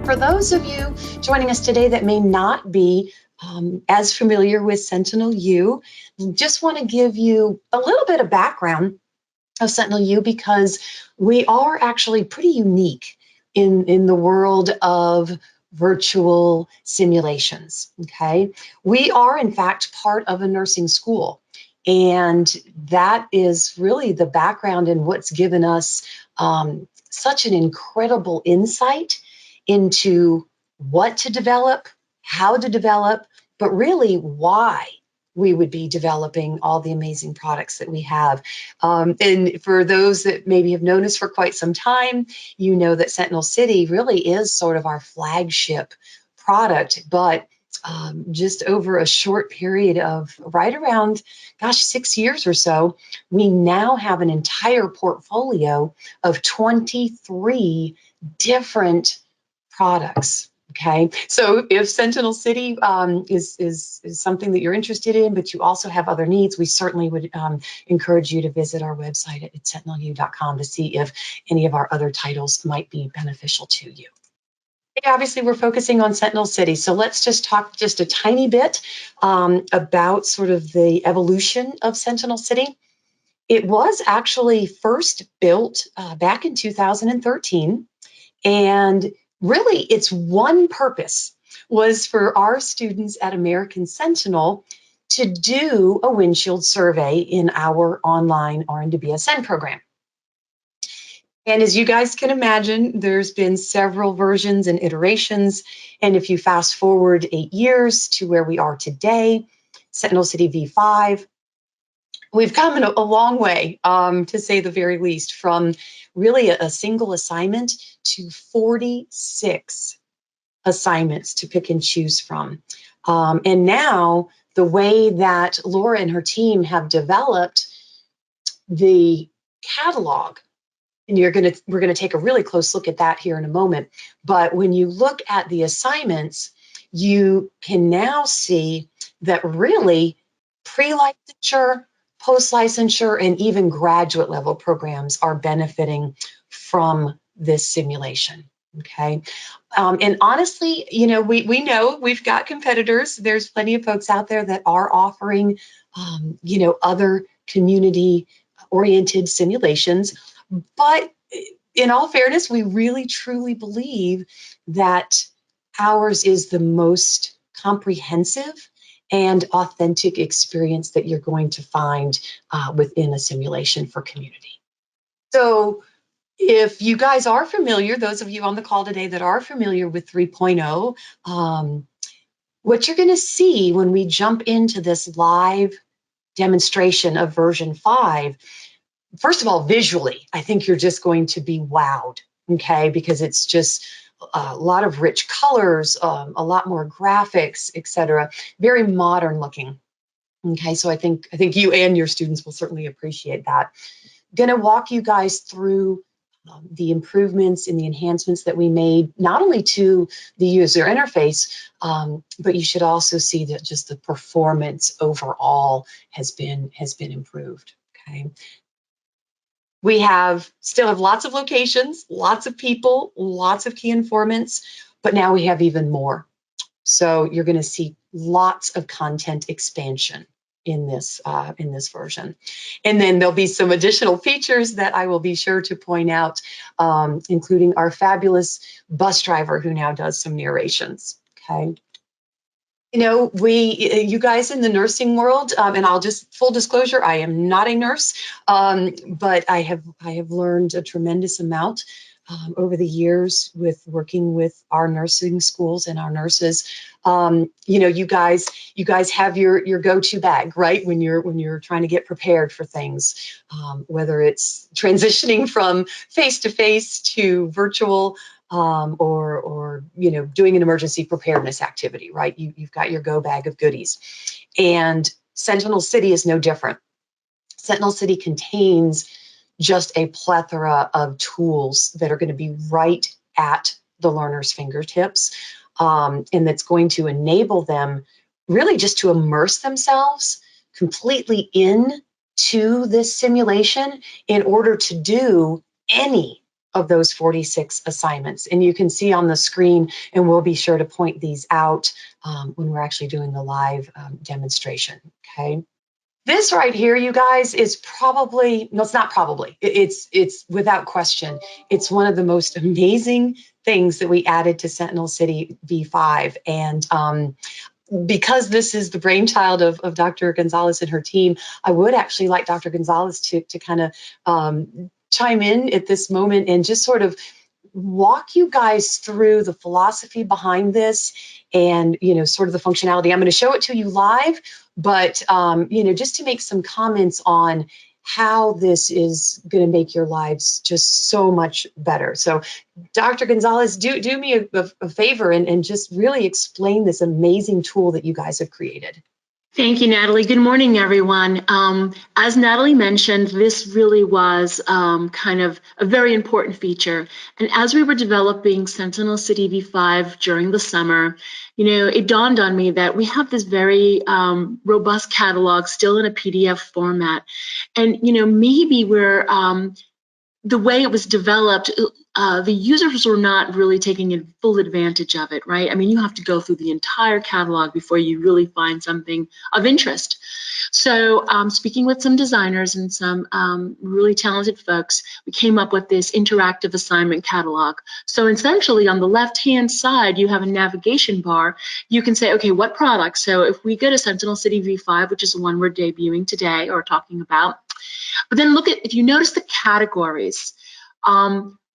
For those of you joining us today that may not be as familiar with Sentinel U, just want to give you a little bit of background of Sentinel U because we are actually pretty unique in the world of virtual simulations, okay? We are, in fact, part of a nursing school. And that is really the background and what's given us such an incredible insight into what to develop, how to develop, but really why we would be developing all the amazing products that we have. And for those that maybe have known us for quite some time, you know that Sentinel City really is sort of our flagship product, but just over a short period of right around, 6 years or so, we now have an entire portfolio of 23 different products. Okay, so if Sentinel City is something that you're interested in, but you also have other needs, we certainly would encourage you to visit our website at sentinelu.com to see if any of our other titles might be beneficial to you. Obviously, we're focusing on Sentinel City, so let's just talk just a tiny bit about sort of the evolution of Sentinel City. It was actually first built back in 2013, and really, its one purpose was for our students at American Sentinel to do a windshield survey in our online RN-BSN program. And as you guys can imagine, there's been several versions and iterations. And if you fast forward 8 years to where we are today, Sentinel City v.5, we've come a long way, to say the very least, from really a single assignment to 46 assignments to pick and choose from. And now the way that Laura and her team have developed the catalog, and we're gonna take a really close look at that here in a moment. But when you look at the assignments, you can now see that really pre-licensure, post-licensure, and even graduate level programs are benefiting from this simulation, okay? And honestly, you know, we know we've got competitors. There's plenty of folks out there that are offering, you know, other community-oriented simulations. But in all fairness, we really truly believe that ours is the most comprehensive and authentic experience that you're going to find within a simulation for community. So if you guys are familiar, those of you on the call today that are familiar with 3.0, what you're going to see when we jump into this live demonstration of version 5, first of all, visually, I think you're just going to be wowed, okay? Because it's just a lot of rich colors, a lot more graphics, etc. Very modern looking, okay? So I think you and your students will certainly appreciate that. Going to walk you guys through the improvements and the enhancements that we made, not only to the user interface, but you should also see that just the performance overall has been improved, okay? We still have lots of locations, lots of people, lots of key informants, but now we have even more. So you're going to see lots of content expansion in this version. And then there'll be some additional features that I will be sure to point out, including our fabulous bus driver who now does some narrations, okay? You know, you guys in the nursing world, and I'll just full disclosure, I am not a nurse, but I have learned a tremendous amount over the years with working with our nursing schools and our nurses. You know, you guys have your go-to bag, right? When you're trying to get prepared for things, whether it's transitioning from face-to-face to virtual. Or you know, doing an emergency preparedness activity, right? You've got your go bag of goodies. And Sentinel City is no different. Sentinel City contains just a plethora of tools that are going to be right at the learner's fingertips, and that's going to enable them really just to immerse themselves completely into this simulation in order to do any of those 46 assignments. And you can see on the screen, and we'll be sure to point these out when we're actually doing the live demonstration, okay? This right here, you guys, is probably, no, it's not probably, it's without question, it's one of the most amazing things that we added to Sentinel City v.5. And because this is the brainchild of Dr. Gonzalez and her team, I would actually like Dr. Gonzalez to kind of chime in at this moment and just sort of walk you guys through the philosophy behind this and, you know, sort of the functionality. I'm going to show it to you live, but, you know, just to make some comments on how this is going to make your lives just so much better. So Dr. Gonzalez, do me a favor and just really explain this amazing tool that you guys have created. Thank you, Natalie. Good morning, everyone. As Natalie mentioned, this really was kind of a very important feature. And as we were developing Sentinel City v.5 during the summer, you know, it dawned on me that we have this very robust catalog still in a PDF format. And, you know, maybe we're the way it was developed, the users were not really taking full advantage of it, right? I mean, you have to go through the entire catalog before you really find something of interest. So speaking with some designers and some really talented folks, we came up with this interactive assignment catalog. So essentially on the left-hand side, you have a navigation bar. You can say, okay, what product? So if we go to Sentinel City v.5, which is the one we're debuting today or talking about, but then look at, if you notice the categories,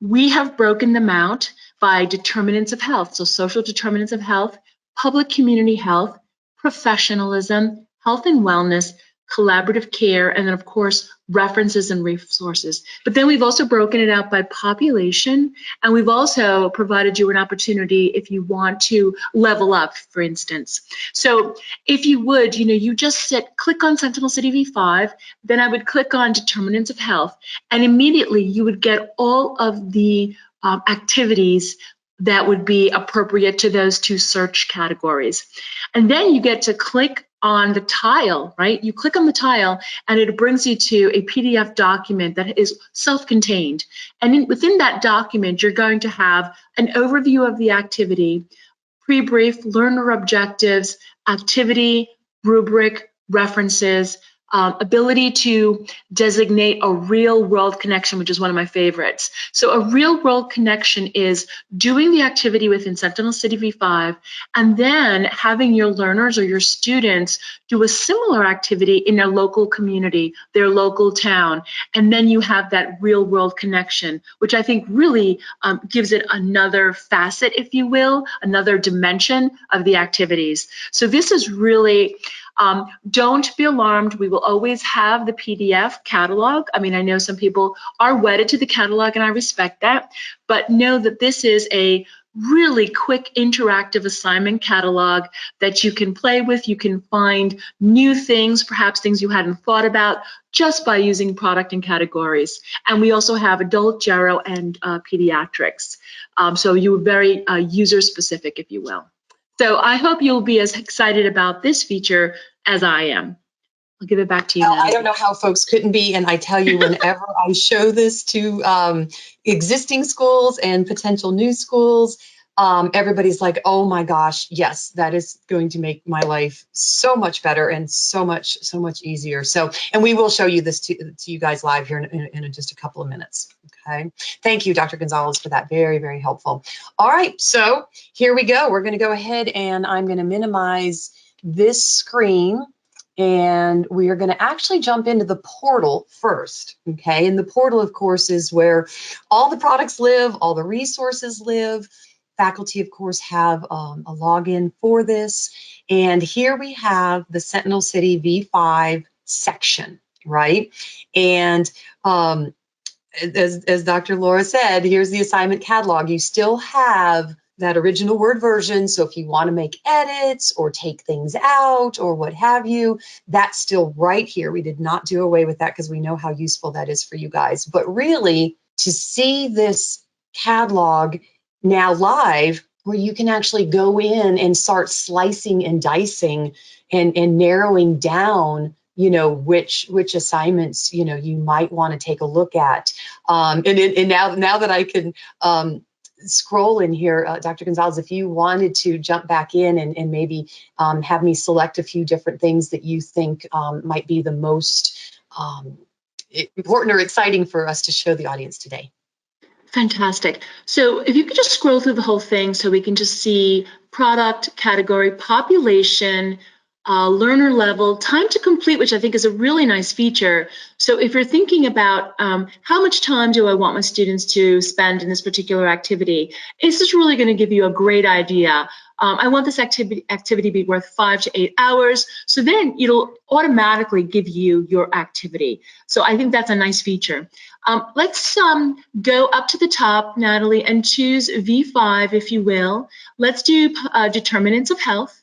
we have broken them out by determinants of health. So social determinants of health, public community health, professionalism, health and wellness, collaborative care, and then of course, references and resources. But then we've also broken it out by population, and we've also provided you an opportunity if you want to level up, for instance. So if you would, you know, you just click on Sentinel City v.5, then I would click on determinants of health, and immediately you would get all of the activities that would be appropriate to those two search categories. And then you get to click on the tile, right? You click on the tile and it brings you to a PDF document that is self-contained. And within that document, you're going to have an overview of the activity, pre-brief, learner objectives, activity, rubric, references, ability to designate a real-world connection, which is one of my favorites. So a real-world connection is doing the activity within Sentinel City v.5 and then having your learners or your students do a similar activity in their local community, their local town, and then you have that real-world connection, which I think really gives it another facet, if you will, another dimension of the activities. So this is really don't be alarmed. We will always have the PDF catalog. I mean, I know some people are wedded to the catalog, and I respect that, but know that this is a really quick interactive assignment catalog that you can play with. You can find new things, perhaps things you hadn't thought about, just by using product and categories. And we also have adult, gero, and pediatrics. So you're very user specific, if you will. So I hope you'll be as excited about this feature as I am. I'll give it back to you, Natalie. I don't know how folks couldn't be, and I tell you, whenever I show this to existing schools and potential new schools, everybody's like, oh my gosh, yes, that is going to make my life so much better and so much easier. So, and we will show you this to you guys live here in just a couple of minutes. Okay. Thank you, Dr. Gonzalez, for that. Very, very helpful. All right. So here we go. We're going to go ahead and I'm going to minimize this screen. And we are going to actually jump into the portal first, okay? And the portal, of course, is where all the products live, all the resources live. Faculty, of course, have a login for this. And here we have the Sentinel City v.5 section, right? And as Dr. Laura said, here's the assignment catalog. You still have that original Word version. So if you want to make edits or take things out or what have you, that's still right here. We did not do away with that because we know how useful that is for you guys. But really, to see this catalog now live, where you can actually go in and start slicing and dicing and narrowing down which assignments, you might want to take a look at. And now that I can scroll in here, Dr. Gonzalez, if you wanted to jump back in and maybe have me select a few different things that you think might be the most important or exciting for us to show the audience today. Fantastic. So if you could just scroll through the whole thing so we can just see product, category, population, learner level, time to complete, which I think is a really nice feature. So if you're thinking about how much time do I want my students to spend in this particular activity, this is really going to give you a great idea. I want this activity to be worth 5 to 8 hours. So then it'll automatically give you your activity. So I think that's a nice feature. Let's go up to the top, Natalie, and choose V5, if you will. Let's do determinants of health,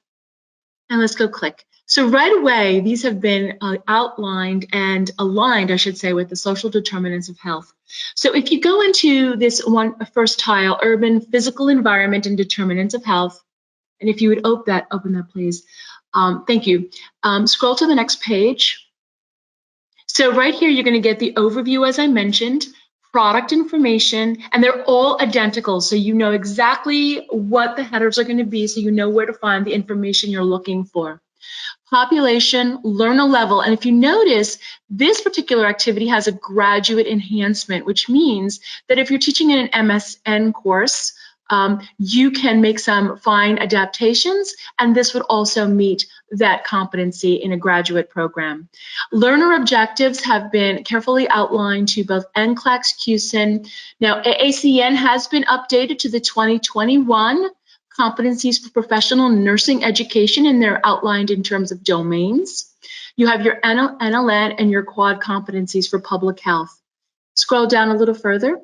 and let's go click. So right away, these have been outlined and aligned, I should say, with the social determinants of health. So if you go into this first tile, urban physical environment and determinants of health, and if you would open that, please. Thank you. Scroll to the next page. So right here, you're going to get the overview, as I mentioned, product information, and they're all identical. So you know exactly what the headers are going to be, so you know where to find the information you're looking for. Population, learner level, and if you notice, this particular activity has a graduate enhancement, which means that if you're teaching in an MSN course, you can make some fine adaptations, and this would also meet that competency in a graduate program. Learner objectives have been carefully outlined to both NCLEX, QSIN. Now, AACN has been updated to the 2021 competencies for professional nursing education, and they're outlined in terms of domains. You have your NLN and your quad competencies for public health. Scroll down a little further.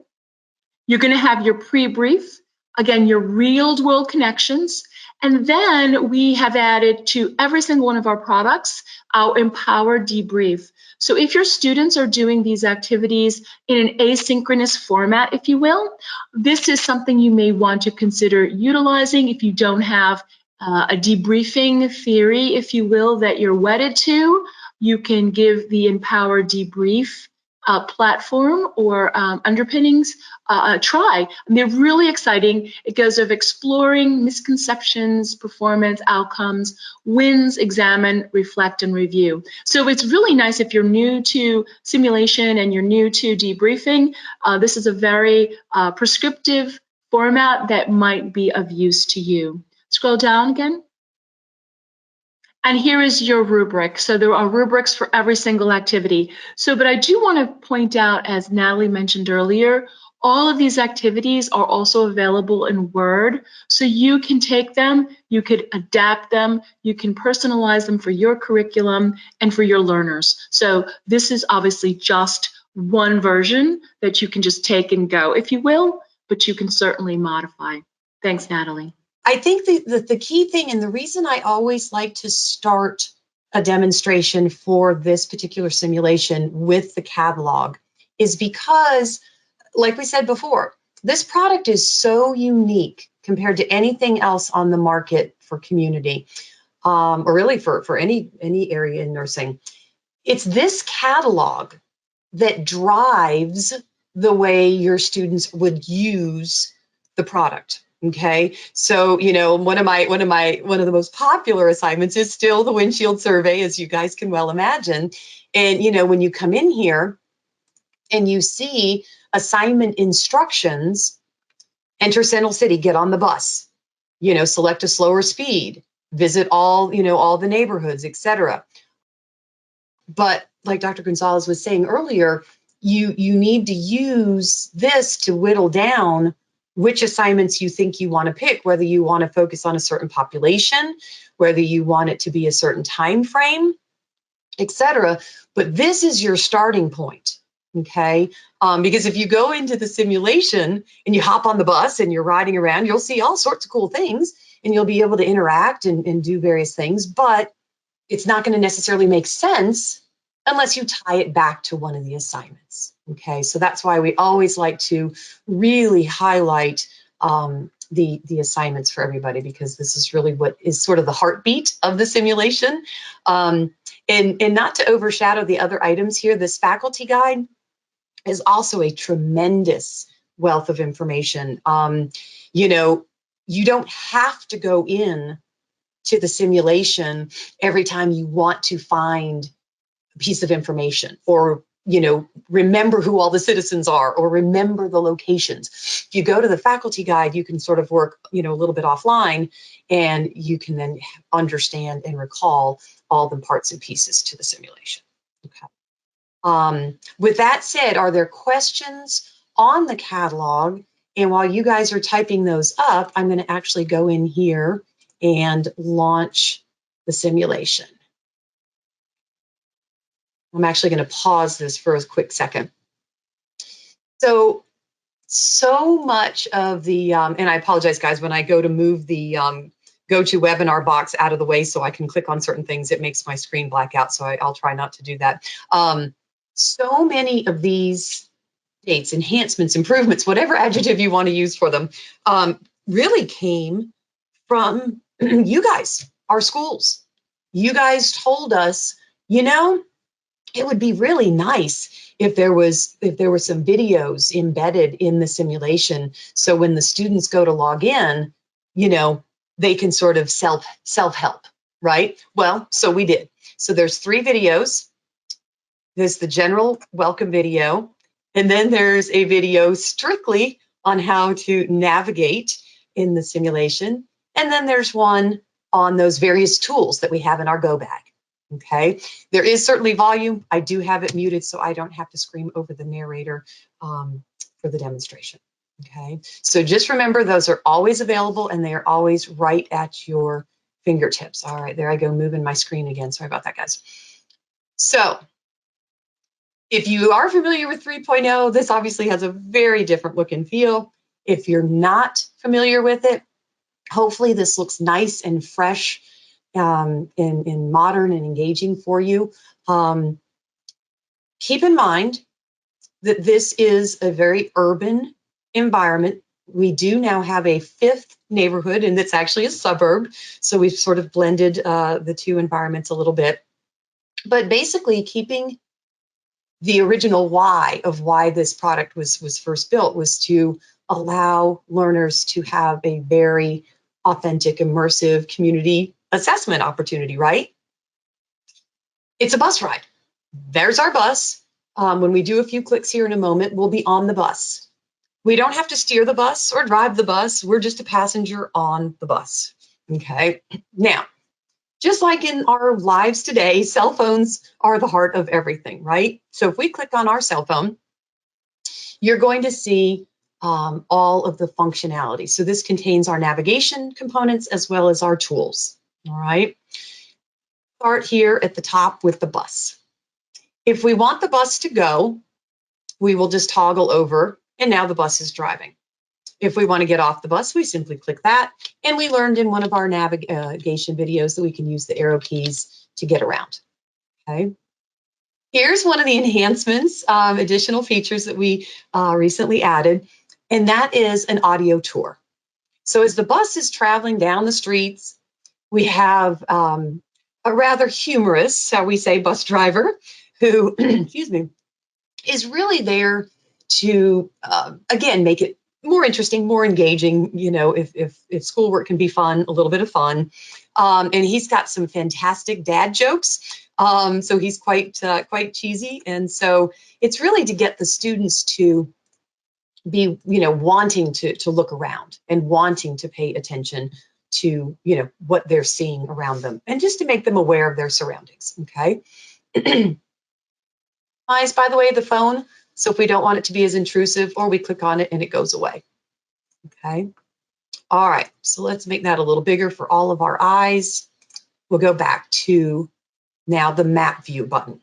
You're going to have your pre-brief, again, your real-world connections, and then we have added to every single one of our products our Empower Debrief. So if your students are doing these activities in an asynchronous format, if you will, this is something you may want to consider utilizing if you don't have a debriefing theory, if you will, that you're wedded to. You can give the Empower Debrief platform or underpinnings a try. And they're really exciting. It goes of exploring misconceptions, performance, outcomes, wins, examine, reflect, and review. So it's really nice if you're new to simulation and you're new to debriefing. This is a very prescriptive format that might be of use to you. Scroll down again. And here is your rubric. So there are rubrics for every single activity. But I do want to point out, as Natalie mentioned earlier, all of these activities are also available in Word. So you can take them, you could adapt them, you can personalize them for your curriculum and for your learners. So this is obviously just one version that you can just take and go, if you will, but you can certainly modify. Thanks, Natalie. I think the key thing, and the reason I always like to start a demonstration for this particular simulation with the catalog, is because, like we said before, this product is so unique compared to anything else on the market for community, or really for any area in nursing. It's this catalog that drives the way your students would use the product. Okay, so one of the most popular assignments is still the windshield survey, as you guys can well imagine. And when you come in here and you see assignment instructions, enter Sentinel City, get on the bus, select a slower speed, visit all the neighborhoods, etc. But like Dr. Gonzalez was saying earlier, you need to use this to whittle down which assignments you think you want to pick, whether you want to focus on a certain population, whether you want it to be a certain time frame, etc. But this is your starting point, okay? Because if you go into the simulation and you hop on the bus and you're riding around, you'll see all sorts of cool things and you'll be able to interact and do various things, but it's not going to necessarily make sense unless you tie it back to one of the assignments. Okay, so that's why we always like to really highlight the assignments for everybody, because this is really what is sort of the heartbeat of the simulation. And not to overshadow the other items here, this faculty guide is also a tremendous wealth of information. You know, you don't have to go in to the simulation every time you want to find a piece of information, or remember who all the citizens are, or remember the locations. If you go to the faculty guide, you can sort of work, a little bit offline, and you can then understand and recall all the parts and pieces to the simulation. Okay. With that said, are there questions on the catalog? And while you guys are typing those up, I'm going to actually go in here and launch the simulation. I'm actually going to pause this for a quick second. So much of the, and I apologize, guys, when I go to move the GoToWebinar box out of the way so I can click on certain things, it makes my screen black out, so I'll try not to do that. So many of these dates, enhancements, improvements, whatever adjective you want to use for them, really came from you guys, our schools. You guys told us, it would be really nice if there were some videos embedded in the simulation, so when the students go to log in, they can sort of self-help, right? Well, so we did. So there's 3 videos. There's the general welcome video, and then there's a video strictly on how to navigate in the simulation, and then there's one on those various tools that we have in our go bag. Okay, there is certainly volume. I do have it muted so I don't have to scream over the narrator for the demonstration. Okay, so just remember, those are always available and they are always right at your fingertips. All right, there I go, moving my screen again. Sorry about that, guys. So if you are familiar with 3.0, this obviously has a very different look and feel. If you're not familiar with it, hopefully this looks nice and fresh, in modern and engaging for you. Keep in mind that this is a very urban environment. We do now have a 5th neighborhood, and it's actually a suburb. So we've sort of blended the 2 environments a little bit. But basically, keeping the original why of why this product was first built was to allow learners to have a very authentic, immersive community assessment opportunity, right? It's a bus ride. There's our bus. When we do a few clicks here in a moment, we'll be on the bus. We don't have to steer the bus or drive the bus. We're just a passenger on the bus. Okay. Now, just like in our lives today, cell phones are the heart of everything, right? So if we click on our cell phone, you're going to see all of the functionality. So this contains our navigation components as well as our tools. All right. Start here at the top with the bus. If we want the bus to go, we will just toggle over, and now the bus is driving. If we want to get off the bus, we simply click that, and we learned in one of our navigation videos that we can use the arrow keys to get around. Okay. Here's one of the enhancements, additional features that we recently added, and that is an audio tour. So as the bus is traveling down the streets, we have a rather humorous, shall we say, bus driver who, excuse me, is really there to, again, make it more interesting, more engaging. If schoolwork can be fun, a little bit of fun. And he's got some fantastic dad jokes. So he's quite cheesy. And so it's really to get the students to be, wanting to look around and wanting to pay attention to, what they're seeing around them, and just to make them aware of their surroundings. Okay. Eyes, by the way, the phone. So if we don't want it to be as intrusive, or we click on it and it goes away. Okay. All right. So let's make that a little bigger for all of our eyes. We'll go back to now the map view button.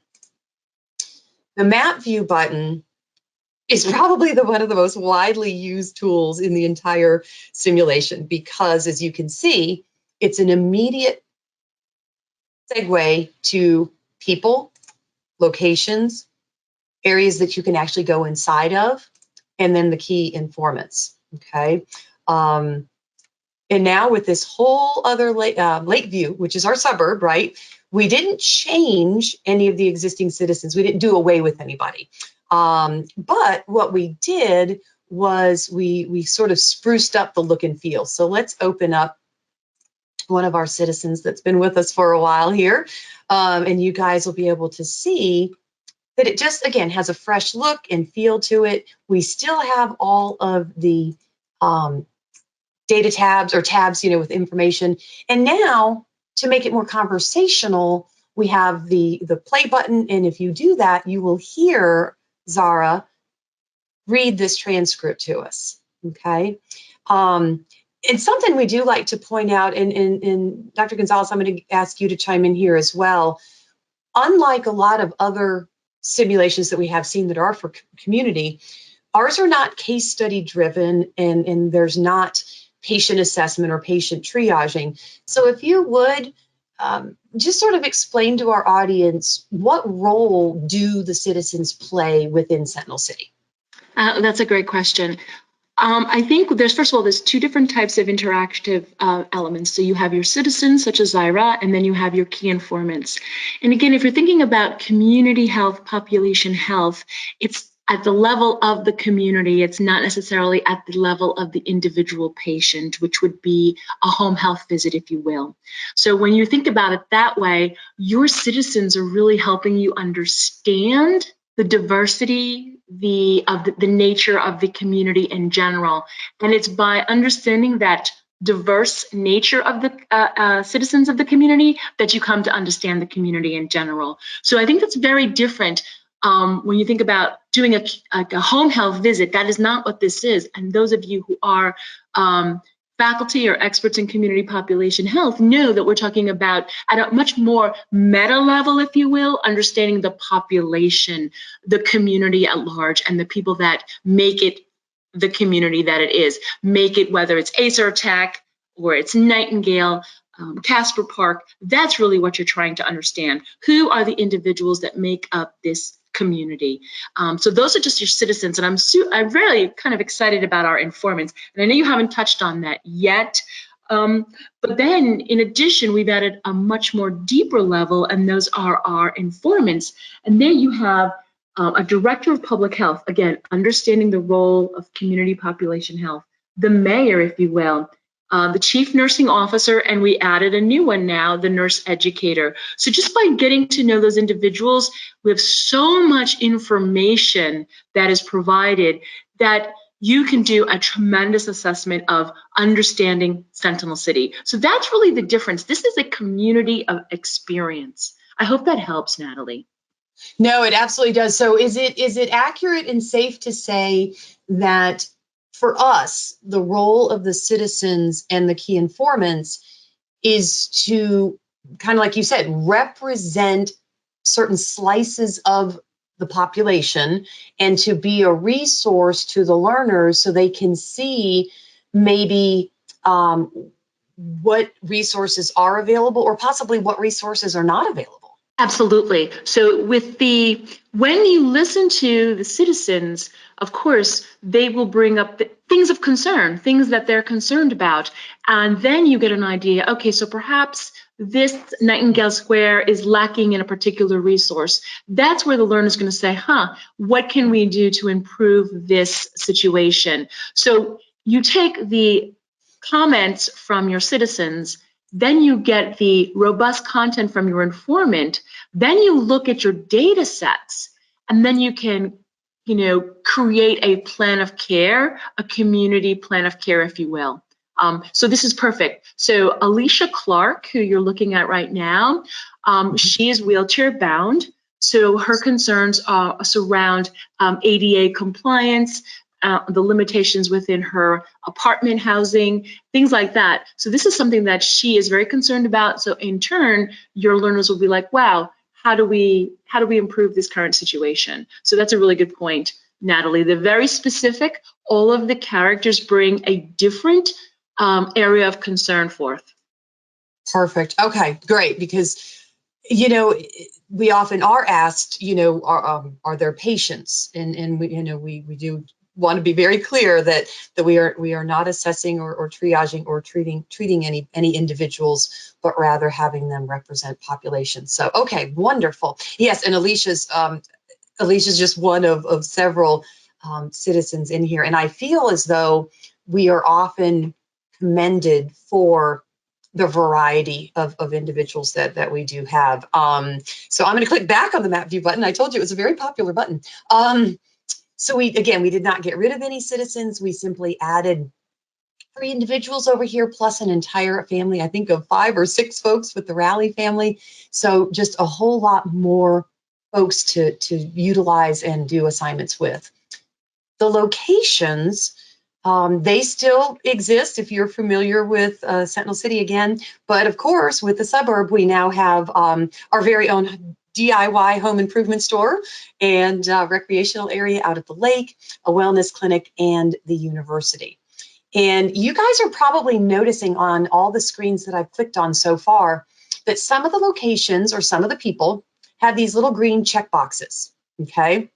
The map view button is probably one of the most widely used tools in the entire simulation, because as you can see, it's an immediate segue to people, locations, areas that you can actually go inside of, and then the key informants. Okay. And now with this whole other Lakeview, which is our suburb, right? We didn't change any of the existing citizens. We didn't do away with anybody. But what we did was we sort of spruced up the look and feel. So let's open up one of our citizens that's been with us for a while here. And you guys will be able to see that it just, again, has a fresh look and feel to it. We still have all of the data tabs or tabs, with information. And now to make it more conversational, we have the play button. And if you do that, you will hear Zara read this transcript to us, okay? And something we do like to point out, and Dr. Gonzalez, I'm going to ask you to chime in here as well. Unlike a lot of other simulations that we have seen that are for community, ours are not case study driven, and there's not patient assessment or patient triaging. So if you would just sort of explain to our audience, what role do the citizens play within Sentinel City? That's a great question. I think first of all, there's two different types of interactive elements. So you have your citizens, such as Zyra, and then you have your key informants. And again, if you're thinking about community health, population health, it's at the level of the community. It's not necessarily at the level of the individual patient, which would be a home health visit, if you will. So when you think about it that way, your citizens are really helping you understand the diversity, the nature of the community in general. And it's by understanding that diverse nature of the citizens of the community that you come to understand the community in general. So I think that's very different when you think about doing a home health visit. That is not what this is. And those of you who are faculty or experts in community population health know that we're talking about at a much more meta level, if you will, understanding the population, the community at large, and the people that make it the community that it is. Make it, whether it's Acer Tech or it's Nightingale, Casper Park, that's really what you're trying to understand. Who are the individuals that make up this community? So those are just your citizens, and I'm really kind of excited about our informants. And I know you haven't touched on that yet, but then in addition, we've added a much more deeper level, and those are our informants. And there you have a director of public health, again, understanding the role of community population health, the mayor, if you will, the chief nursing officer, and we added a new one now, the nurse educator. So just by getting to know those individuals, we have so much information that is provided that you can do a tremendous assessment of understanding Sentinel City. So that's really the difference. This is a community of experience. I hope that helps, Natalie. No, it absolutely does. So is it accurate and safe to say that for us, the role of the citizens and the key informants is to, kind of like you said, represent certain slices of the population and to be a resource to the learners so they can see maybe what resources are available or possibly what resources are not available? Absolutely. So when you listen to the citizens, of course, they will bring up things of concern, things that they're concerned about. And then you get an idea, okay, so perhaps this Nightingale Square is lacking in a particular resource. That's where the learner is going to say, what can we do to improve this situation? So you take the comments from your citizens, then you get the robust content from your informant, then you look at your data sets, and then you can, create a plan of care, a community plan of care, if you will. So this is perfect. So Alicia Clark, who you're looking at right now, she is wheelchair bound. So her concerns surround ADA compliance, the limitations within her apartment housing, things like that. So this is something that she is very concerned about. So in turn, your learners will be like, wow, how do we improve this current situation? So that's a really good point, Natalie. They're very specific. All of the characters bring a different area of concern forth. Perfect. Okay, great. Because, we often are asked, are there patients? And we do want to be very clear that we are not assessing or triaging or treating any individuals, but rather having them represent populations. So, okay, wonderful. Yes, and Alicia's just one of several citizens in here, and I feel as though we are often commended for the variety of individuals that we do have. So I'm going to click back on the map view button. I told you it was a very popular button. So we did not get rid of any citizens. We simply added 3 individuals over here, plus an entire family, I think of 5 or 6 folks with the Raleigh family. So just a whole lot more folks to utilize and do assignments with. The locations, they still exist if you're familiar with Sentinel City again. But of course, with the suburb, we now have our very own DIY home improvement store and recreational area out at the lake, a wellness clinic, and the university. And you guys are probably noticing on all the screens that I've clicked on so far that some of the locations or some of the people have these little green check boxes, okay?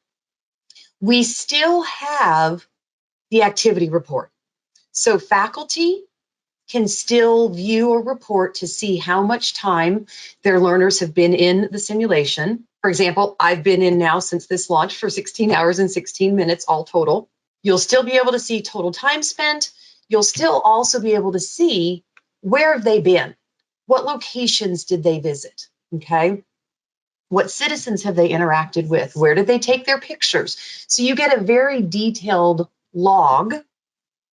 We still have the activity report. So faculty can still view a report to see how much time their learners have been in the simulation. For example, I've been in now since this launched for 16 hours and 16 minutes all total. You'll still be able to see total time spent. You'll still also be able to see where have they been? What locations did they visit? Okay. What citizens have they interacted with? Where did they take their pictures? So you get a very detailed log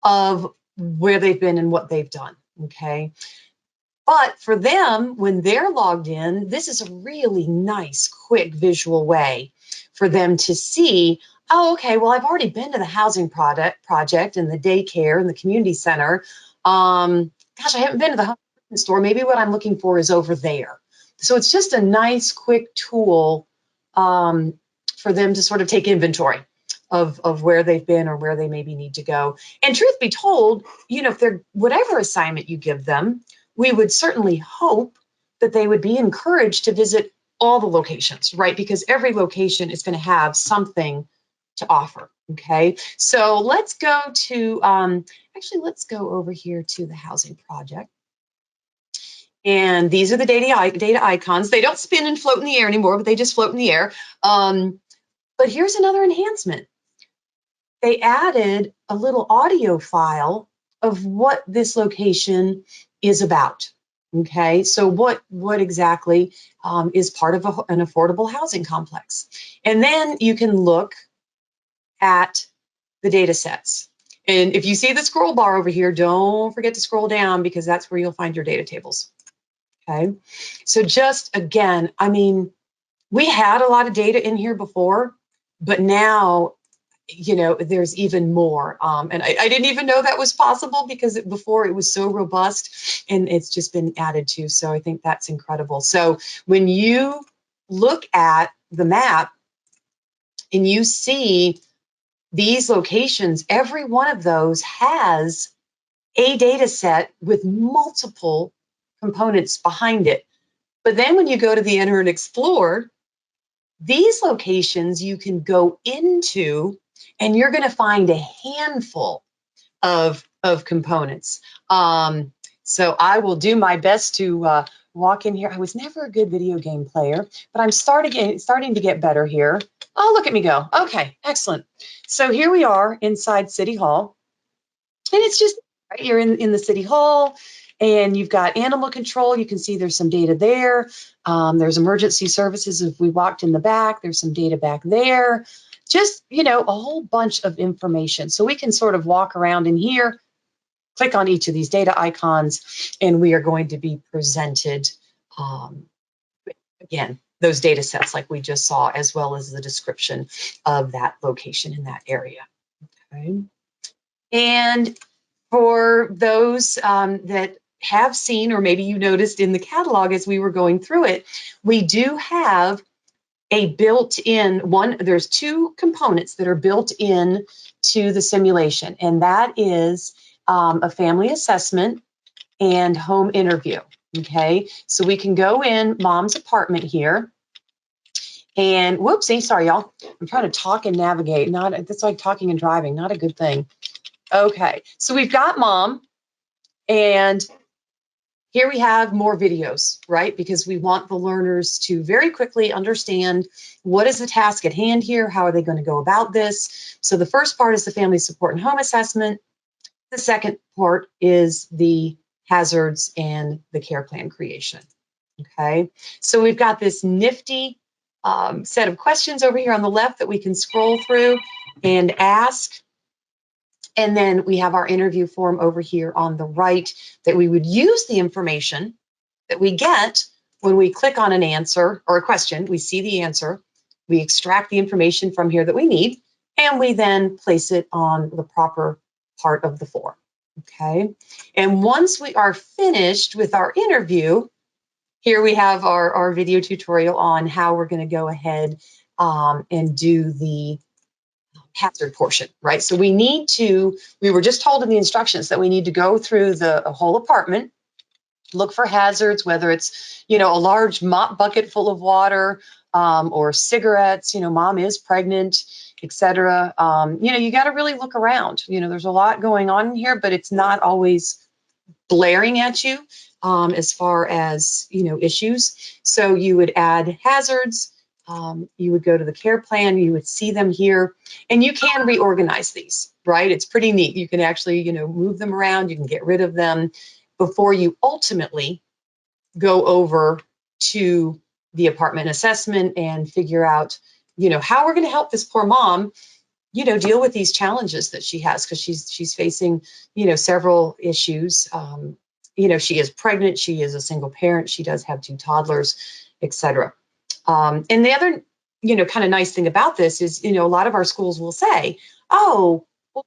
of where they've been and what they've done, okay? But for them, when they're logged in, this is a really nice, quick visual way for them to see, oh, okay, well, I've already been to the housing project and the daycare and the community center. Gosh, I haven't been to the home store. Maybe what I'm looking for is over there. So it's just a nice, quick tool for them to sort of take inventory of where they've been or where they maybe need to go. And truth be told, if they're whatever assignment you give them, we would certainly hope that they would be encouraged to visit all the locations, right? Because every location is going to have something to offer, okay? So let's go to, let's go over here to the housing project. And these are the data icons. They don't spin and float in the air anymore, but they just float in the air. But here's another enhancement. They added a little audio file of what this location is about. Okay, so what exactly is part of an affordable housing complex? And then you can look at the data sets. And if you see the scroll bar over here, don't forget to scroll down because that's where you'll find your data tables. Okay, so just again, I mean, we had a lot of data in here before, but now there's even more. And I didn't even know that was possible because before it was so robust and it's just been added to. So I think that's incredible. So when you look at the map and you see these locations, every one of those has a data set with multiple components behind it. But then when you go to the Enter and Explore, these locations you can go into and you're going to find a handful of components. So I will do my best to walk in here. I was never a good video game player, but I'm starting to get better here. Oh, look at me go. Okay, excellent. So here we are inside City Hall. And it's just, right, you're in the City Hall. And you've got animal control. You can see there's some data there. There's emergency services. If we walked in the back, there's some data back there. Just, a whole bunch of information. So we can sort of walk around in here, click on each of these data icons, and we are going to be presented, again, those data sets like we just saw, as well as the description of that location in that area. Okay. And for those that have seen, or maybe you noticed in the catalog as we were going through it, we do have a built-in one. There's 2 components that are built in to the simulation, and that is a family assessment and home interview. Okay, so we can go in mom's apartment here, And whoopsie, sorry, y'all. I'm trying to talk and navigate. That's like talking and driving, not a good thing. Okay, so we've got mom, and here we have more videos, right? Because we want the learners to very quickly understand what is the task at hand here, how are they going to go about this. So the first part is the family support and home assessment. The second part is the hazards and the care plan creation. Okay, so we've got this nifty set of questions over here on the left that we can scroll through and ask. And then we have our interview form over here on the right that we would use the information that we get when we click on an answer or a question. We see the answer, we extract the information from here that we need, and we then place it on the proper part of the form. Okay, and once we are finished with our interview, here we have our video tutorial on how we're going to go ahead and do the hazard portion, right? So we were just told in the instructions that we need to go through the whole apartment, look for hazards, whether it's, a large mop bucket full of water or cigarettes, mom is pregnant, etc. You got to really look around. There's a lot going on here, but it's not always blaring at you as far as, issues. So you would add hazards. You would go to the care plan, you would see them here, and you can reorganize these, right? It's pretty neat. You can actually, move them around, you can get rid of them before you ultimately go over to the apartment assessment and figure out, how we're going to help this poor mom, deal with these challenges that she has, because she's facing, several issues. She is pregnant, she is a single parent, she does have 2 toddlers, etc. And the other, kind of nice thing about this is, a lot of our schools will say, oh, well,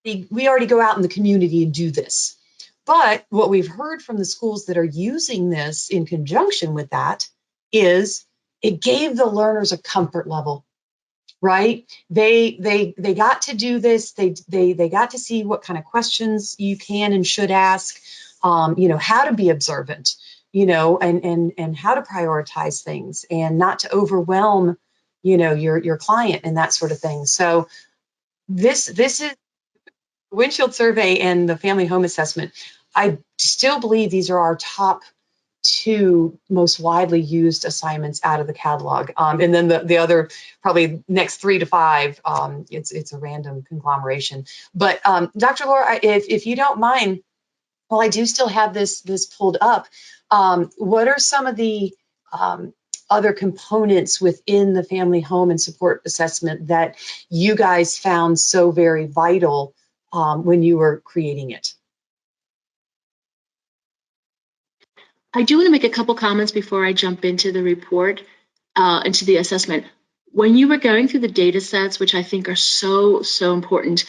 we already go out in the community and do this. But what we've heard from the schools that are using this in conjunction with that is it gave the learners a comfort level, right? They got to do this. They got to see what kind of questions you can and should ask, how to be observant, and how to prioritize things and not to overwhelm, your client and that sort of thing. So this is windshield survey and the family home assessment. I still believe these are our top 2 most widely used assignments out of the catalog. And then the other, probably next 3 to 5, it's a random conglomeration. But Dr. Laura, if you don't mind, while I do still have this pulled up, what are some of the other components within the family home and support assessment that you guys found so very vital when you were creating it? I do want to make a couple comments before I jump into the report, into the assessment. When you were going through the data sets, which I think are so, so important,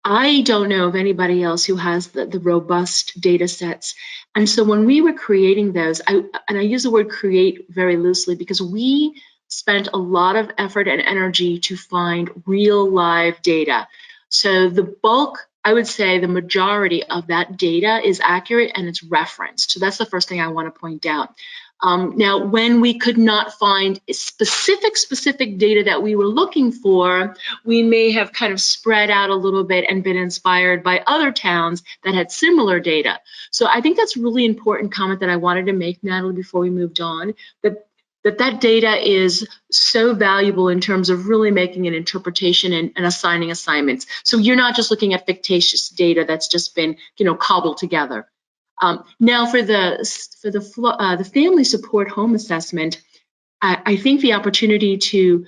I don't know of anybody else who has the robust data sets. And so when we were creating those, I use the word create very loosely because we spent a lot of effort and energy to find real live data. So the bulk, I would say the majority of that data is accurate and it's referenced. So that's the first thing I want to point out. Now, when we could not find specific data that we were looking for, we may have kind of spread out a little bit and been inspired by other towns that had similar data. So I think that's a really important comment that I wanted to make, Natalie, before we moved on, that data is so valuable in terms of really making an interpretation and assigning assignments. So you're not just looking at fictitious data that's just been, cobbled together. Now for the family support home assessment, I think the opportunity to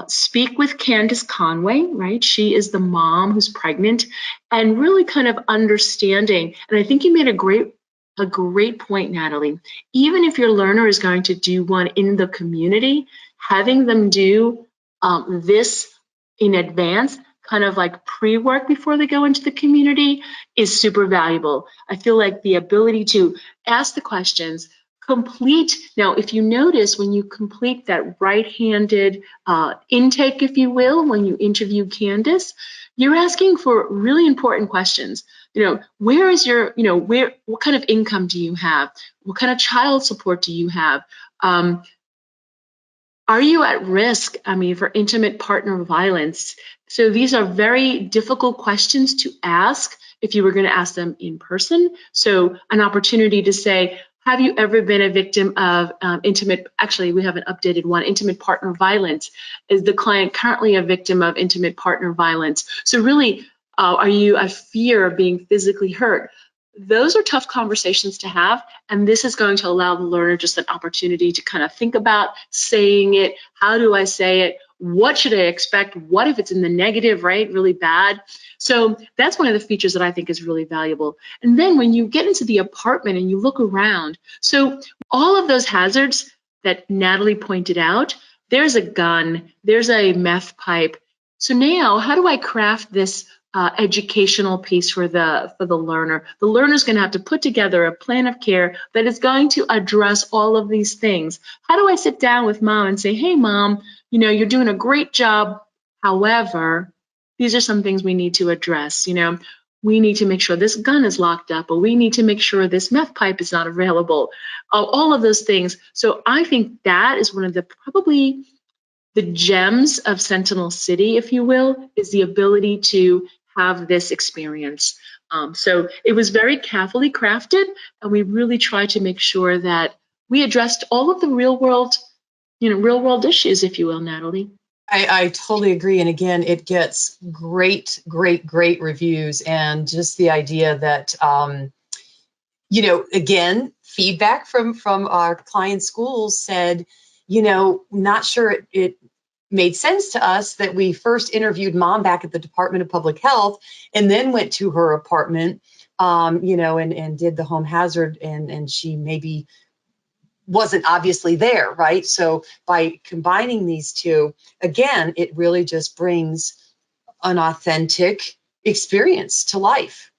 speak with Candace Conway, right? She is the mom who's pregnant, and really kind of understanding. And I think you made a great point, Natalie. Even if your learner is going to do one in the community, having them do this in advance, kind of like pre-work before they go into the community, is super valuable. I feel like the ability to ask the questions, complete. Now, if you notice, when you complete that right-handed intake, if you will, when you interview Candace, you're asking for really important questions. Where is your, what kind of income do you have? What kind of child support do you have? Are you at risk, for intimate partner violence? So these are very difficult questions to ask if you were going to ask them in person. So an opportunity to say, have you ever been a victim of actually we have an updated one, intimate partner violence. Is the client currently a victim of intimate partner violence? So really, are you a fear of being physically hurt? Those are tough conversations to have, and this is going to allow the learner just an opportunity to kind of think about saying it. How do I say it? What should I expect? What if it's in the negative, right? Really bad. So that's one of the features that I think is really valuable. And then when you get into the apartment and you look around, so all of those hazards that Natalie pointed out, there's a gun, there's a meth pipe. So now how do I craft this educational piece for the learner? The learner's going to have to put together a plan of care that is going to address all of these things. How do I sit down with mom and say, hey mom, you're doing a great job. However, these are some things we need to address. We need to make sure this gun is locked up, or we need to make sure this meth pipe is not available. All of those things. So I think that is one of probably the gems of Sentinel City, if you will, is the ability to have this experience. So it was very carefully crafted, and we really tried to make sure that we addressed all of the real world issues, if you will, Natalie. I totally agree. And again, it gets great reviews, and just the idea that, again, feedback from our client schools said, not sure it made sense to us that we first interviewed mom back at the Department of Public Health and then went to her apartment, and did the home hazard, and she maybe wasn't obviously there, right? So by combining these two, again, it really just brings an authentic experience to life.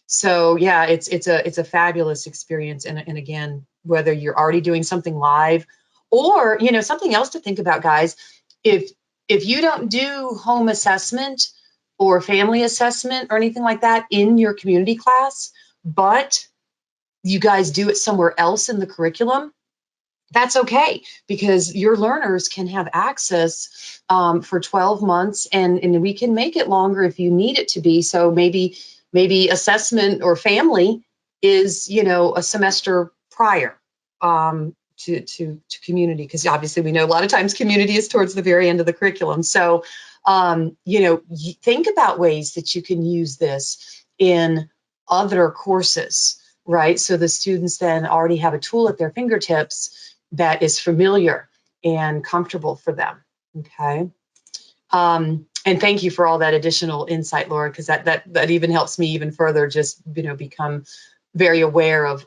So yeah, it's a fabulous experience. And again, whether you're already doing something live or, something else to think about, guys, if you don't do home assessment or family assessment or anything like that in your community class, but you guys do it somewhere else in the curriculum, that's okay, because your learners can have access for 12 months, and we can make it longer if you need it to be. So maybe assessment or family is, a semester prior to community, because obviously we know a lot of times community is towards the very end of the curriculum. So, think about ways that you can use this in other courses, right? So the students then already have a tool at their fingertips that is familiar and comfortable for them. Okay. And thank you for all that additional insight, Laura, because that even helps me even further just, become very aware of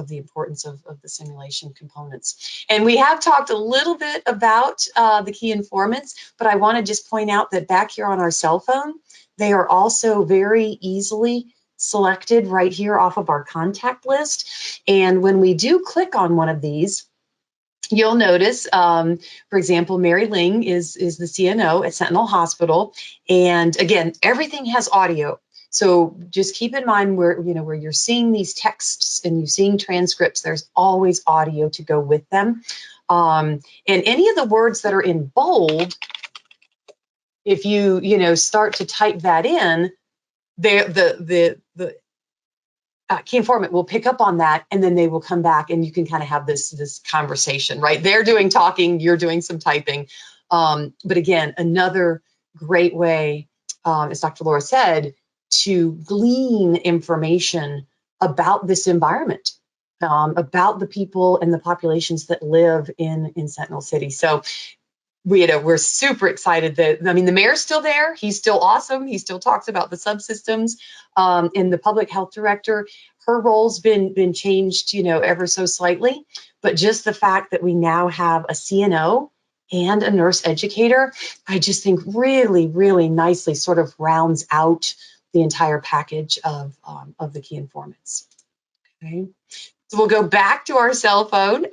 the importance of the simulation components. And we have talked a little bit about the key informants, but I want to just point out that back here on our cell phone, they are also very easily selected right here off of our contact list. And when we do click on one of these, you'll notice, for example, Mary Ling is the CNO at Sentinel Hospital. And again, everything has audio. So just keep in mind where you're seeing these texts and you're seeing transcripts, there's always audio to go with them. And any of the words that are in bold, if you start to type that in, the key informant will pick up on that, and then they will come back, and you can kind of have this conversation, right? They're doing talking, you're doing some typing. But again, another great way, as Dr. Laura said, to glean information about this environment, about the people and the populations that live in Sentinel City. So we're super excited that, the mayor's still there. He's still awesome. He still talks about the subsystems. And the public health director, her role's been changed, ever so slightly. But just the fact that we now have a CNO and a nurse educator, I just think really, really nicely sort of rounds out the entire package of the key informants. Okay. So we'll go back to our cell phone.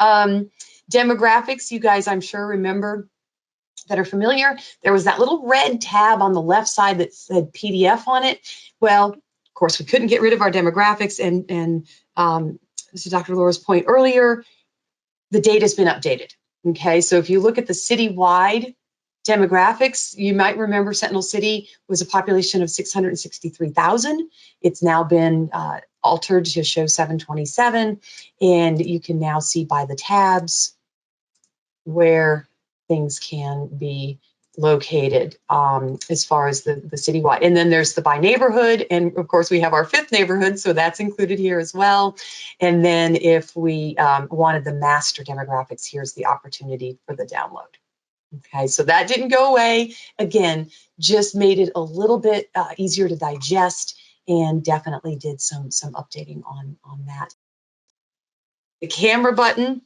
Demographics, you guys, I'm sure remember, that are familiar, there was that little red tab on the left side that said PDF on it. Well, of course, we couldn't get rid of our demographics, and to Dr. Laura's point earlier, the data's been updated. Okay, so if you look at the citywide demographics, you might remember Sentinel City was a population of 663,000. It's now been altered to show 727, and you can now see by the tabs where things can be located as far as the citywide. And then there's the by neighborhood, and of course we have our 5th neighborhood, so that's included here as well. And then if we wanted the master demographics, here's the opportunity for the download. Okay, so that didn't go away. Again, just made it a little bit easier to digest, and definitely did some updating on that. The camera button,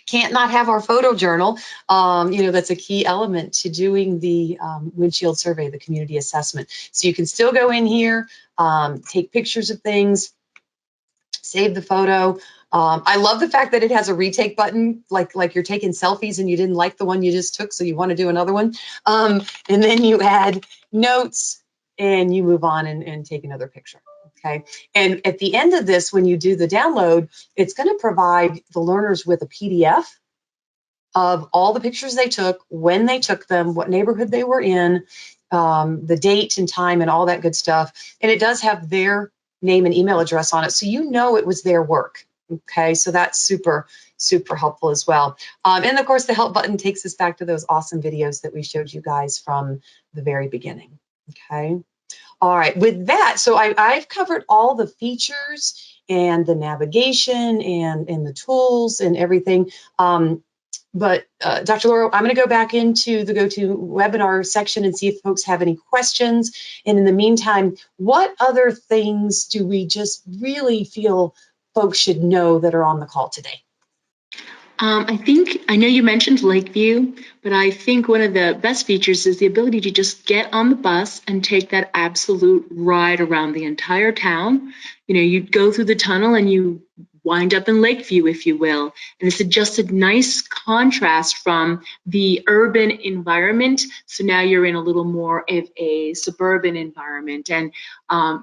can't not have our photo journal. That's a key element to doing the windshield survey, the community assessment. So you can still go in here, take pictures of things, save the photo. I love the fact that it has a retake button, like you're taking selfies and you didn't like the one you just took, so you want to do another one. And then you add notes and you move on and take another picture. Okay. And at the end of this, when you do the download, it's going to provide the learners with a PDF of all the pictures they took, when they took them, what neighborhood they were in, the date and time and all that good stuff. And it does have their name and email address on it, so you know it was their work. Okay, so that's super, super helpful as well. And of course, the help button takes us back to those awesome videos that we showed you guys from the very beginning. Okay. All right, with that, so I've covered all the features and the navigation and the tools and everything. But Dr. Laura, I'm going to go back into the GoToWebinar section and see if folks have any questions. And in the meantime, what other things do we just really feel folks should know that are on the call today? I know you mentioned Lakeview, but I think one of the best features is the ability to just get on the bus and take that absolute ride around the entire town. You go through the tunnel and you wind up in Lakeview, if you will. And it's just a nice contrast from the urban environment. So now you're in a little more of a suburban environment. And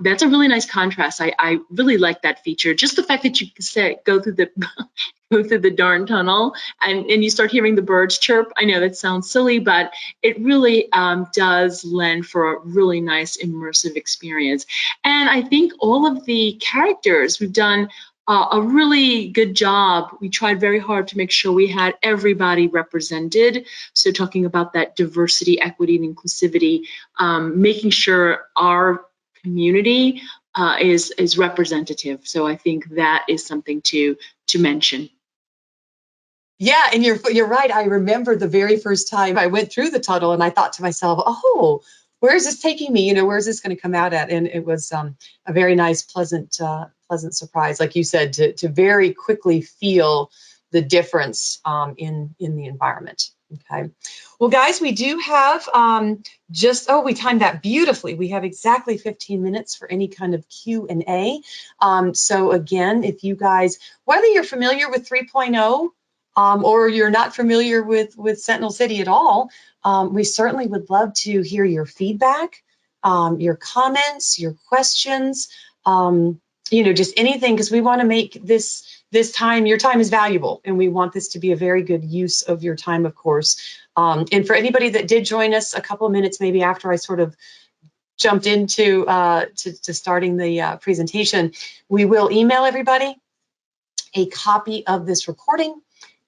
that's a really nice contrast. I really like that feature. Just the fact that you can go through the darn tunnel and you start hearing the birds chirp. I know that sounds silly, but it really does lend for a really nice immersive experience. And I think all of the characters, we've done a really good job. We tried very hard to make sure we had everybody represented. So talking about that diversity, equity, and inclusivity, making sure our community is representative. So I think that is something to mention. Yeah, and you're right. I remember the very first time I went through the tunnel, and I thought to myself, "Oh, where is this taking me? Where is this going to come out at?" And it was a very nice, pleasant surprise, like you said, to very quickly feel the difference in the environment. Okay. Well, guys, we do have we timed that beautifully. We have exactly 15 minutes for any kind of Q&A. So again, if you guys, whether you're familiar with 3.0, or you're not familiar with Sentinel City at all, we certainly would love to hear your feedback, your comments, your questions, just anything, because we want to make this time, your time is valuable, and we want this to be a very good use of your time, of course. And for anybody that did join us a couple of minutes maybe after I sort of jumped into to starting the presentation, we will email everybody a copy of this recording,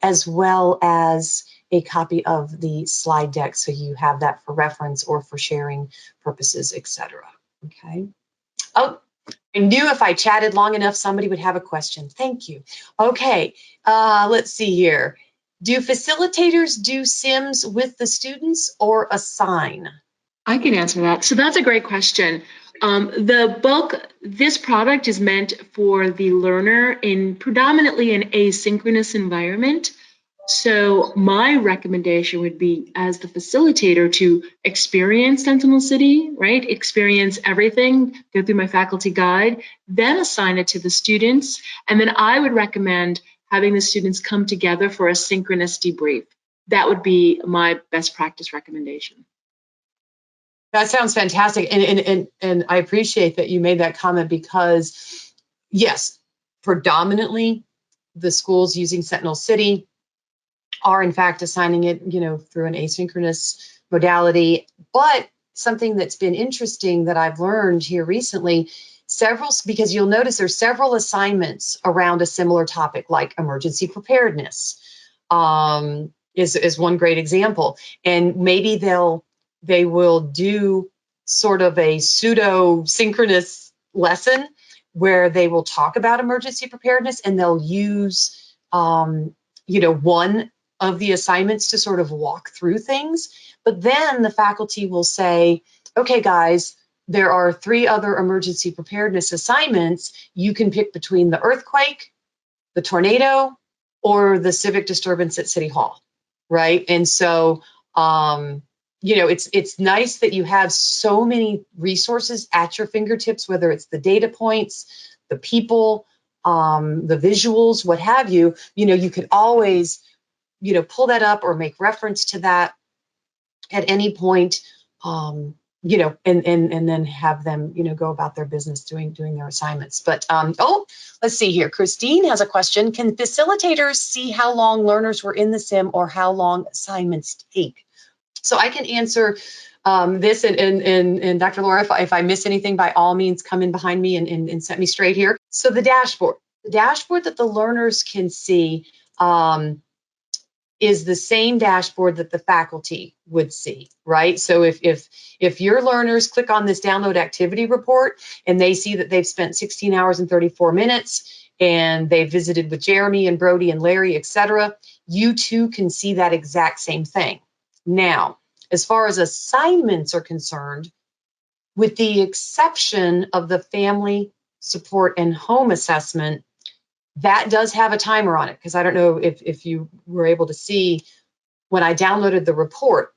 as well as a copy of the slide deck, so you have that for reference or for sharing purposes, etc. Okay. Oh, I knew if I chatted long enough, somebody would have a question. Thank you. Okay, let's see here. Do facilitators do sims with the students or assign? I can answer that. So that's a great question. This product is meant for the learner in predominantly an asynchronous environment. So my recommendation would be, as the facilitator, to experience Sentinel City, right? Experience everything, go through my faculty guide, then assign it to the students. And then I would recommend having the students come together for a synchronous debrief. That would be my best practice recommendation. That sounds fantastic. And I appreciate that you made that comment, because yes, predominantly the schools using Sentinel City are in fact assigning it, through an asynchronous modality. But something that's been interesting that I've learned here recently, because you'll notice there's several assignments around a similar topic, like emergency preparedness, is one great example. And maybe they will do sort of a pseudo synchronous lesson where they will talk about emergency preparedness, and they'll use one of the assignments to sort of walk through things. But then the faculty will say, okay, guys, there are 3 other emergency preparedness assignments. You can pick between the earthquake, the tornado, or the civic disturbance at City Hall, right? And so, it's nice that you have so many resources at your fingertips, whether it's the data points, the people, the visuals, what have you. You could always, pull that up or make reference to that at any point, and then have them, go about their business doing their assignments. But let's see here. Christine has a question. Can facilitators see how long learners were in the sim or how long assignments take? So I can answer this, and Dr. Laura, if I miss anything, by all means, come in behind me and set me straight here. So the dashboard that the learners can see is the same dashboard that the faculty would see, right? So if your learners click on this download activity report and they see that they've spent 16 hours and 34 minutes and they visited with Jeremy and Brody and Larry, etc., you too can see that exact same thing. Now, as far as assignments are concerned, with the exception of the family support and home assessment, that does have a timer on it, because I don't know if you were able to see when I downloaded the report,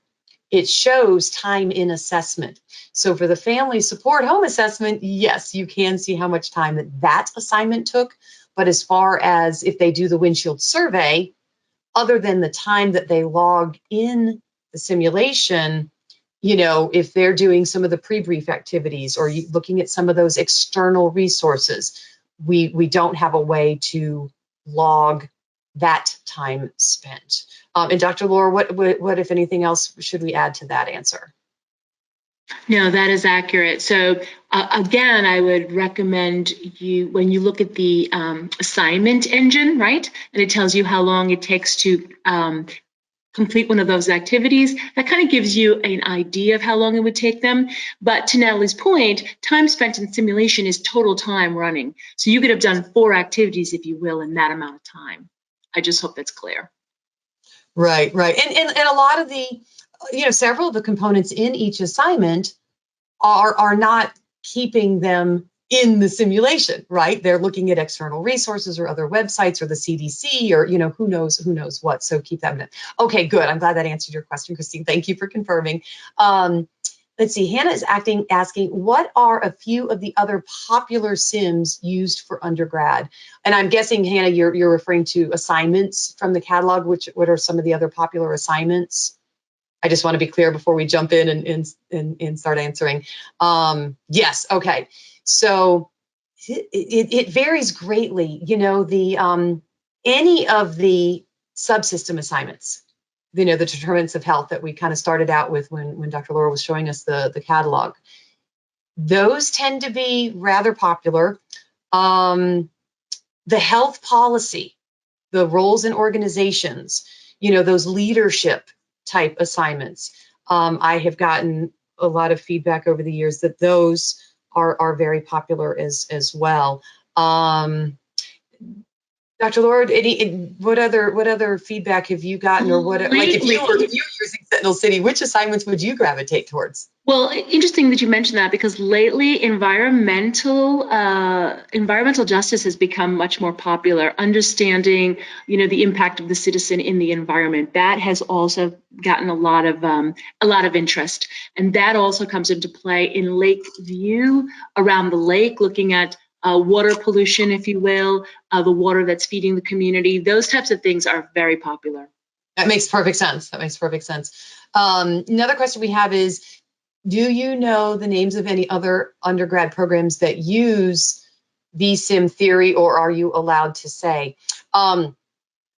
it shows time in assessment. So for the family support home assessment, yes, you can see how much time that assignment took. But as far as if they do the windshield survey, other than the time that they log in the simulation, if they're doing some of the pre-brief activities or looking at some of those external resources, we don't have a way to log that time spent. And Dr. Laura, what if anything else should we add to that answer? No, that is accurate. So again, I would recommend you, when you look at the assignment engine, right, and it tells you how long it takes to complete one of those activities, that kind of gives you an idea of how long it would take them. But to Natalie's point, time spent in simulation is total time running. So you could have done 4 activities, if you will, in that amount of time. I just hope that's clear. Right. And a lot of the, several of the components in each assignment are not keeping them in the simulation, right? They're looking at external resources or other websites or the CDC or, who knows what. So keep that in mind. Okay, good. I'm glad that answered your question, Christine. Thank you for confirming. Let's see. Hannah is asking, what are a few of the other popular sims used for undergrad? And I'm guessing, Hannah, you're referring to assignments from the catalog. What are some of the other popular assignments? I just want to be clear before we jump in and start answering. Yes. Okay. So it varies greatly. Any of the subsystem assignments, the determinants of health that we kind of started out with when Dr. Laura was showing us the catalog, those tend to be rather popular. The health policy, the roles in organizations, those leadership type assignments. I have gotten a lot of feedback over the years that those are very popular as well. Dr. Laura, what other feedback have you gotten, or what, like if you were using Sentinel City, which assignments would you gravitate towards? Well, interesting that you mentioned that, because lately environmental justice has become much more popular. Understanding, the impact of the citizen in the environment, that has also gotten a lot of interest, and that also comes into play in Lakeview, around the lake, looking at water pollution, if you will, the water that's feeding the community. Those types of things are very popular. That makes perfect sense. Another question we have is, do you know the names of any other undergrad programs that use vSim theory, or are you allowed to say? Well,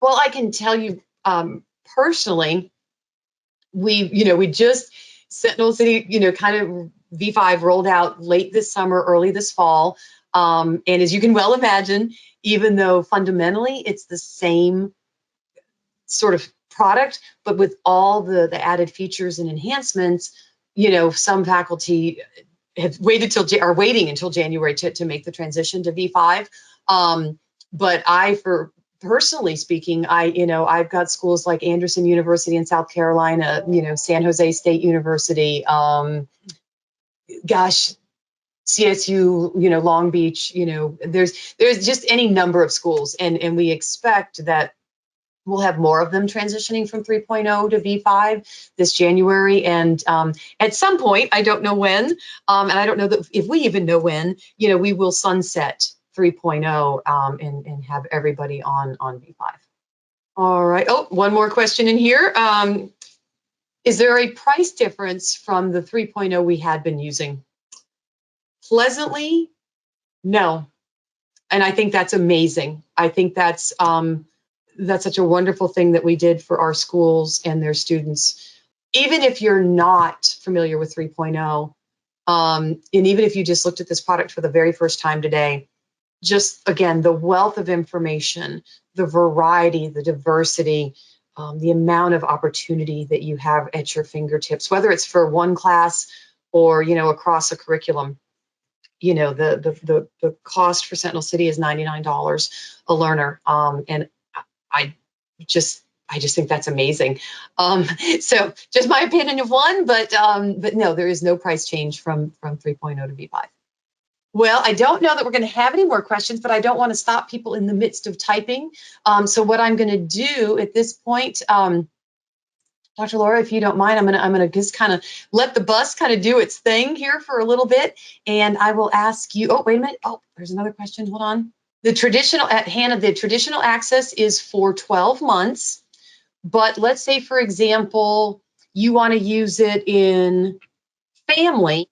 I can tell you personally, we just, Sentinel City, kind of V5 rolled out late this summer, early this fall. And as you can well imagine, even though fundamentally it's the same sort of product, but with all the added features and enhancements, some faculty have waited are waiting until January to make the transition to V5. But personally speaking, I've got schools like Anderson University in South Carolina, San Jose State University, CSU, Long Beach, there's just any number of schools, and we expect that we'll have more of them transitioning from 3.0 to V5 this January. And at some point, I don't know when, and I don't know if we even know when, we will sunset 3.0 and have everybody on V5. All right. Oh, one more question in here. Is there a price difference from the 3.0 we had been using? Pleasantly, no. And I think that's amazing. I think that's such a wonderful thing that we did for our schools and their students. Even if you're not familiar with 3.0, and even if you just looked at this product for the very first time today, just again, the wealth of information, the variety, the diversity, the amount of opportunity that you have at your fingertips, whether it's for one class or, across a curriculum. The cost for Sentinel City is $99 a learner. And I just think that's amazing. So just my opinion of one, but no, there is no price change from 3.0 to V5. Well, I don't know that we're going to have any more questions, but I don't want to stop people in the midst of typing. So what I'm going to do at this point, Dr. Laura, if you don't mind, I'm going to just kind of let the bus kind of do its thing here for a little bit, and I will ask you. Oh, wait a minute. Oh, there's another question. Hold on. The traditional access is for 12 months, but let's say, for example, you want to use it in family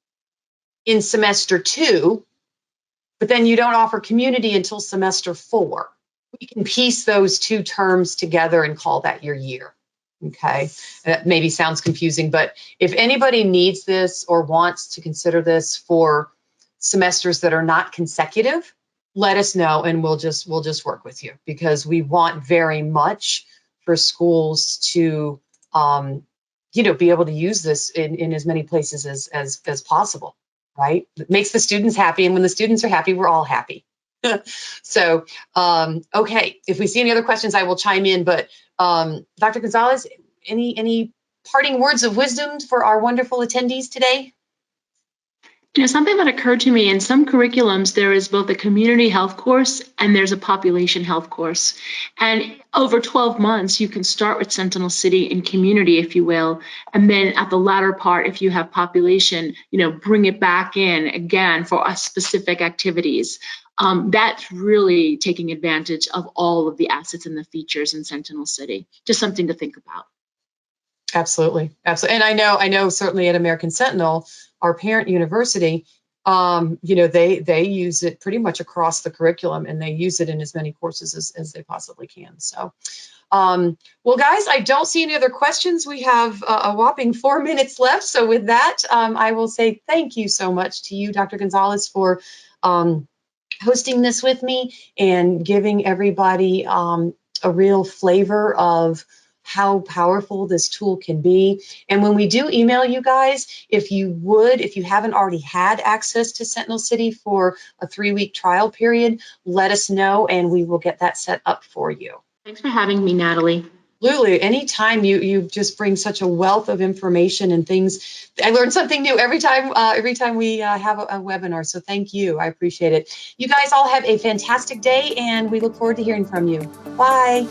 in semester 2, but then you don't offer community until semester 4. We can piece those two terms together and call that your year. Okay, that maybe sounds confusing, but if anybody needs this or wants to consider this for semesters that are not consecutive, let us know and we'll just work with you, because we want very much for schools to be able to use this in as many places as possible, right? It makes the students happy, and when the students are happy, we're all happy. So okay, if we see any other questions, I will chime in, but Dr. Gonzalez, any parting words of wisdom for our wonderful attendees today? Something that occurred to me, in some curriculums, there is both a community health course and there's a population health course. And over 12 months, you can start with Sentinel City in community, if you will, and then at the latter part, if you have population, bring it back in again for specific activities. That's really taking advantage of all of the assets and the features in Sentinel City. Just something to think about. Absolutely. And I know certainly at American Sentinel, our parent university, they use it pretty much across the curriculum, and they use it in as many courses as they possibly can. So, well, guys, I don't see any other questions. We have a whopping 4 minutes left. So with that, I will say thank you so much to you, Dr. Gonzalez, for hosting this with me and giving everybody a real flavor of how powerful this tool can be. And when we do email you guys, if you haven't already had access to Sentinel City for a 3-week trial period, let us know and we will get that set up for you. Thanks for having me, Natalie. Lulu, anytime you just bring such a wealth of information and things. I learn something new every time we have a webinar. So thank you. I appreciate it. You guys all have a fantastic day, and we look forward to hearing from you. Bye.